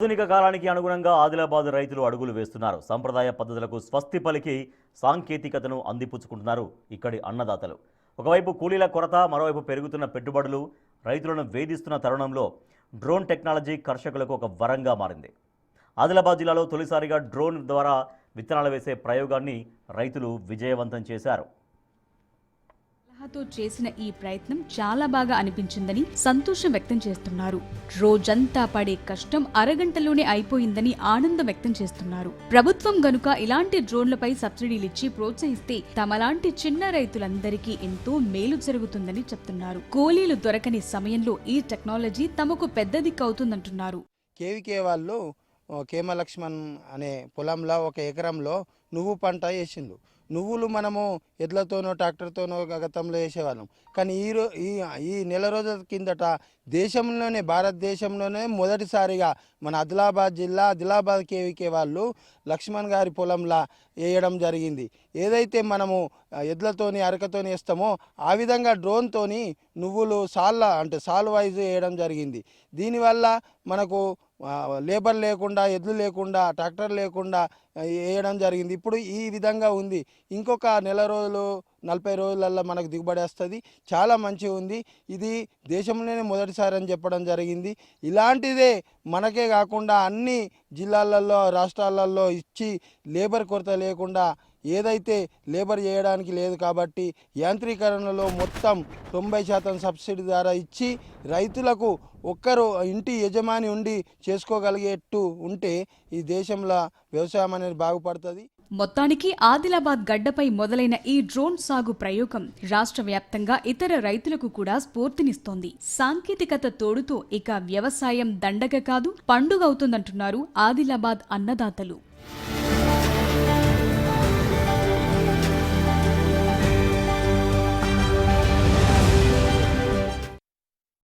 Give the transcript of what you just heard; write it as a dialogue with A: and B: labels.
A: ఆధునిక కాలానికి అనుగుణంగా ఆదిలాబాద్ రైతులు అడుగులు వేస్తున్నారు. సంప్రదాయ పద్ధతులకు స్వస్తి పలికి సాంకేతికతను అందిపుచ్చుకుంటున్నారు ఇక్కడి అన్నదాతలు. ఒకవైపు కూలీల కొరత, మరోవైపు పెరుగుతున్న పెట్టుబడులు రైతులను వేధిస్తున్న తరుణంలో డ్రోన్ టెక్నాలజీ కర్షకులకు ఒక వరంగా మారింది. ఆదిలాబాద్ జిల్లాలో తొలిసారిగా డ్రోన్ ద్వారా విత్తనాలు వేసే ప్రయోగాన్ని రైతులు విజయవంతం చేశారు.
B: తో చేసిన ఈ ప్రయత్నం చాలా బాగా అనిపించిందని సంతోషం వ్యక్తం చేస్తున్నారు. రోజంతా పడే కష్టం అరగంటలోనే అయిపోయిందని ఆనందం వ్యక్తం చేస్తున్నారు. ప్రభుత్వం గనుక ఇలాంటి డ్రోన్లపై సబ్సిడీలిచ్చి ప్రోత్సహిస్తే తమలాంటి చిన్న రైతులందరికీ ఎంతో మేలు జరుగుతుందని చెప్తున్నారు. కూలీలు దొరకని సమయంలో ఈ టెక్నాలజీ తమకు పెద్ద దిక్కు అవుతుందంటున్నారు.
C: కేవీకే వాళ్ళు కేమలక్ష్మణ్ అనే పొలంలో 1 ఎకరంలో నువ్వు పంట వేసిండు. నువ్వులు మనము ఎడ్లతోనో ట్రాక్టర్తోనో గతంలో వేసేవాళ్ళం. కానీ ఈ నెల రోజుల కిందట దేశంలోనే, భారతదేశంలోనే మొదటిసారిగా మన ఆదిలాబాద్ జిల్లా ఆదిలాబాద్ కేవీకే వాళ్ళు లక్ష్మణ్ గారి పొలంలో వేయడం జరిగింది. ఏదైతే మనము ఎడ్లతోని అరకతోని వేస్తామో ఆ విధంగా డ్రోన్తోని నువ్వులు సాల్ వైజ్ వేయడం జరిగింది. దీనివల్ల మనకు లేబర్ లేకుండా, ఎడ్లు లేకుండా, ట్రాక్టర్ లేకుండా వేయడం జరిగింది. ఇప్పుడు ఈ విధంగా ఉంది. ఇంకొక నెల రోజులు 40 రోజులలో మనకు దిగుబడి వస్తుంది. చాలా మంచిగా ఉంది. ఇది దేశంలోనే మొదటిసారి అని చెప్పడం జరిగింది. ఇలాంటిదే మనకే కాకుండా అన్ని జిల్లాలలో, రాష్ట్రాలలో ఇచ్చి లేబర్ కొరత లేకుండా, ఏదైతే లేబర్ చేయడానికి లేదు కాబట్టి యాంత్రీకరణలో మొత్తం 90% సబ్సిడీ ద్వారా ఇచ్చి రైతులకు ఒక్కరు ఇంటి యజమాని ఉండి చేసుకోగలిగేట్టు ఉంటే ఈ దేశంలో వ్యవసాయం అనేది బాగుపడుతుంది.
B: మొత్తానికి ఆదిలాబాద్ గడ్డపై మొదలైన ఈ డ్రోన్ సాగు ప్రయోగం రాష్ట్ర వ్యాప్తంగా ఇతర రైతులకు కూడా స్ఫూర్తినిస్తోంది. సాంకేతికత తోడుతో ఇక వ్యవసాయం దండగ కాదు, పండుగ అవుతుందంటున్నారు ఆదిలాబాద్ అన్నదాతలు.